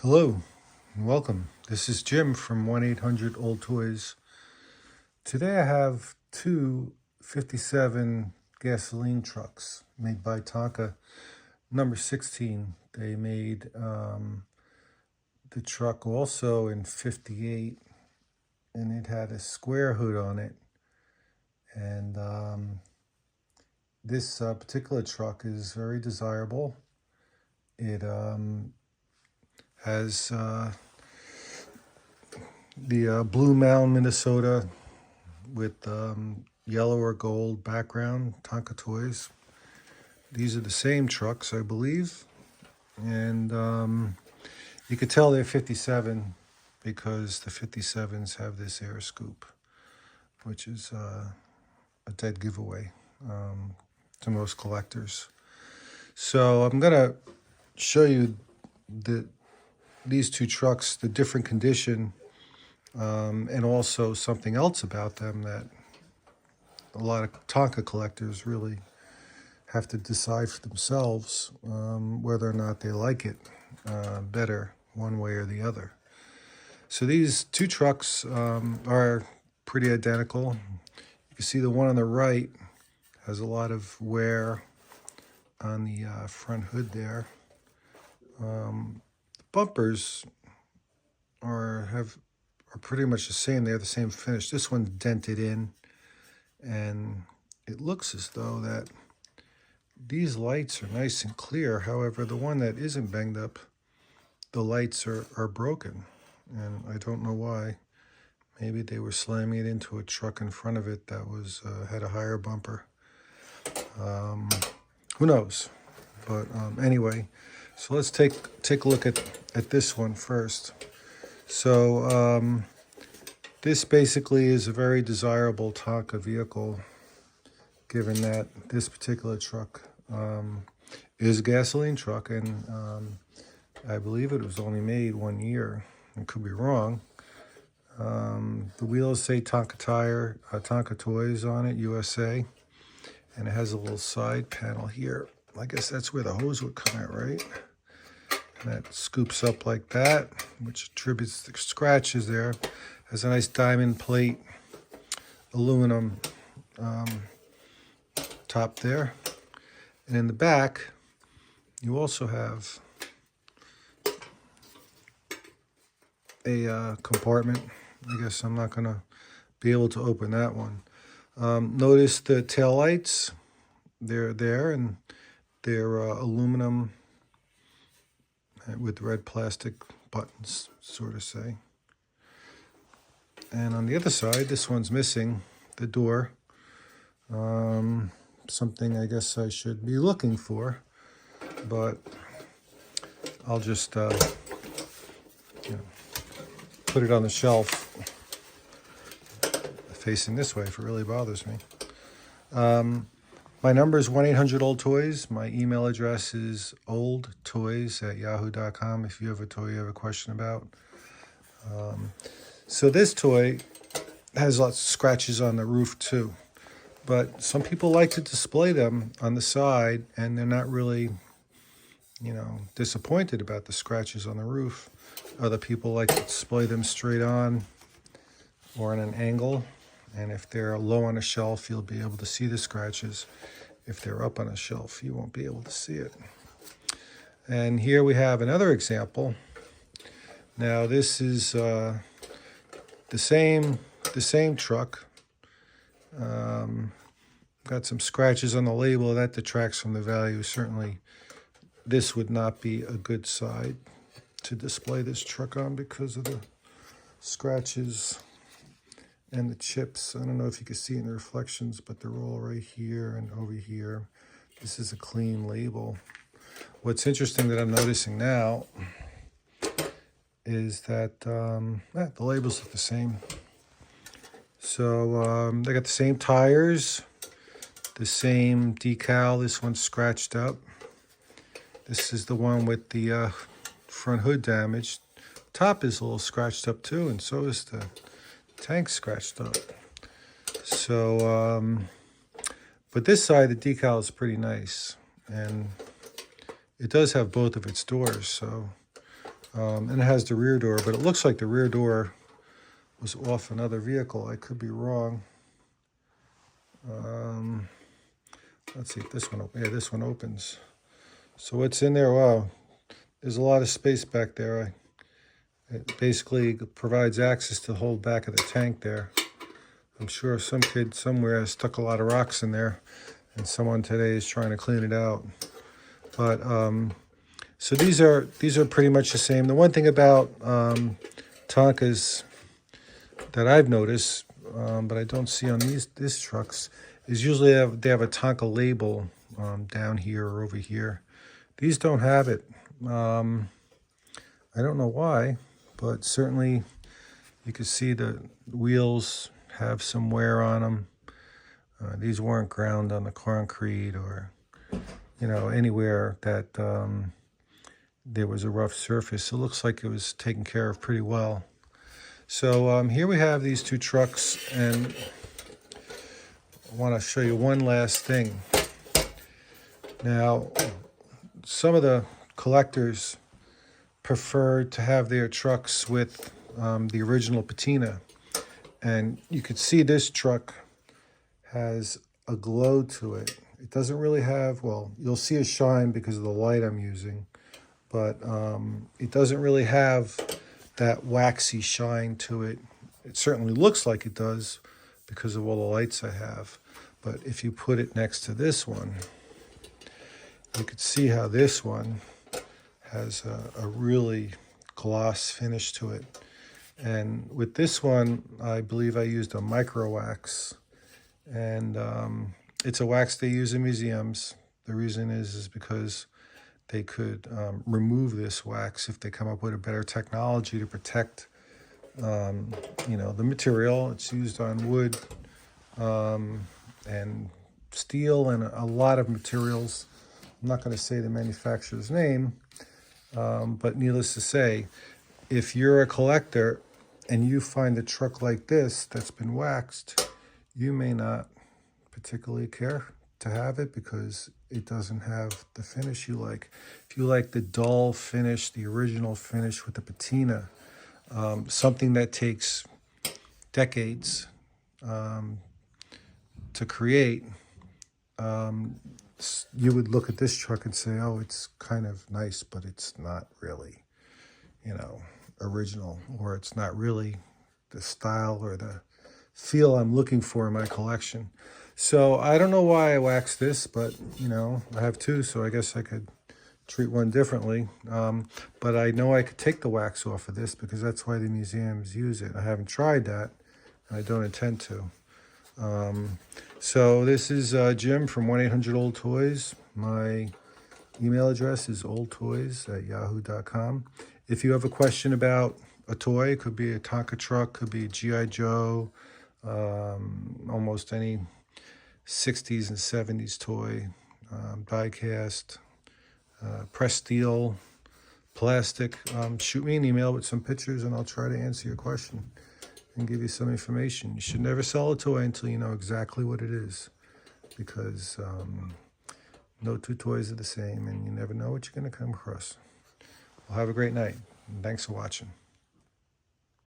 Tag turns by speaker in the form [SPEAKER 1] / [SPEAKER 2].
[SPEAKER 1] Hello and welcome. This is Jim from 1-800-OLD-TOYS. Today I have two 57 gasoline trucks made by Tonka, number 16. They made the truck also in 58, and it had a square hood on it. And this particular truck is very desirable. It has the Blue Mound, Minnesota with yellow or gold background, Tonka Toys. These are the same trucks, I believe. And you could tell they're 57 because the 57s have this air scoop, which is a dead giveaway to most collectors. So I'm going to show you these two trucks, the different condition, and also something else about them that a lot of Tonka collectors really have to decide for themselves whether or not they like it better one way or the other. So these two trucks are pretty identical. You can see the one on the right has a lot of wear on the front hood there. The bumpers are pretty much the same. They have the same finish. This one's dented in, and it looks as though that these lights are nice and clear. However, the one that isn't banged up, the lights are broken, and I don't know why. Maybe they were slamming it into a truck in front of it that was had a higher bumper. Who knows? But anyway, so let's take a look at this one first. So this basically is a very desirable Tonka vehicle, given that this particular truck is a gasoline truck, and I believe it was only made 1 year. I could be wrong. The wheels say Tonka Tire, Tonka Toys on it, USA, and it has a little side panel here. I guess that's where the hose would come out, right? And that scoops up like that, which attributes the scratches there. Has a nice diamond plate, aluminum top there. And in the back, you also have a compartment. I guess I'm not going to be able to open that one. Notice the taillights. They're there, and they're aluminum with red plastic buttons, sort of say. And on the other side, this one's missing the door. Something I guess I should be looking for, but I'll just put it on the shelf facing this way if it really bothers me. My number is 1-800-OLD-TOYS. My email address is oldtoys@yahoo.com if you have a toy you have a question about. So this toy has lots of scratches on the roof too, but some people like to display them on the side, and they're not really, disappointed about the scratches on the roof. Other people like to display them straight on or at an angle. And if they're low on a shelf, you'll be able to see the scratches. If they're up on a shelf, you won't be able to see it. And here we have another example. Now this is the same truck. Got some scratches on the label. That detracts from the value. Certainly, this would not be a good side to display this truck on because of the scratches and the chips. I don't know if you can see in the reflections, but they're all right here and over here. This is a clean label. What's interesting that I'm noticing now is that the labels look the same. So they got the same tires, the same decal. This one's scratched up. This is the one with the front hood damaged. Top is a little scratched up too, and so is the tank scratched up. So, but this side, the decal is pretty nice, and it does have both of its doors, so And it has the rear door, but it looks like the rear door was off another vehicle. I could be wrong. Let's see if this one, yeah, this one opens. So what's in there? Wow, there's a lot of space back there. It basically provides access to the whole back of the tank there. I'm sure some kid somewhere has stuck a lot of rocks in there, and someone today is trying to clean it out. But so these are pretty much the same. The one thing about Tonkas that I've noticed, but I don't see on these trucks, is usually they have a Tonka label down here or over here. These don't have it. I don't know why, but certainly you can see the wheels have some wear on them. These weren't ground on the concrete or, you know, anywhere that there was a rough surface. It looks like it was taken care of pretty well. So here we have these two trucks, and I want to show you one last thing. Now, some of the collectors prefer to have their trucks with the original patina. And you could see this truck has a glow to it. It doesn't really have, well, you'll see a shine because of the light I'm using, but it doesn't really have that waxy shine to it. It certainly looks like it does because of all the lights I have. But if you put it next to this one, you could see how this one has a really gloss finish to it. And with this one, I believe I used a micro wax, and it's a wax they use in museums. The reason is because they could remove this wax if they come up with a better technology to protect, you know, the material. It's used on wood and steel and a lot of materials. I'm not going to say the manufacturer's name, but needless to say, if you're a collector and you find a truck like this that's been waxed, you may not particularly care to have it because it doesn't have the finish you like. If you like the dull finish, the original finish with the patina, something that takes decades to create, you would look at this truck and say, oh, it's kind of nice, but it's not really, you know, original, or it's not really the style or the feel I'm looking for in my collection. So I don't know why I waxed this, but, you know, I have two, so I guess I could treat one differently. But I know I could take the wax off of this because that's why the museums use it. I haven't tried that, and I don't intend to. So this is Jim from 1-800-OLD-TOYS. My email address is oldtoys@yahoo.com. If you have a question about a toy, it could be a Tonka truck, could be a G.I. Joe, almost any 60s and 70s toy, die cast, pressed steel, plastic, shoot me an email with some pictures and I'll try to answer your question and give you some information. You should never sell a toy until you know exactly what it is, because no two toys are the same and you never know what you're going to come across. Well, have a great night, and thanks for watching.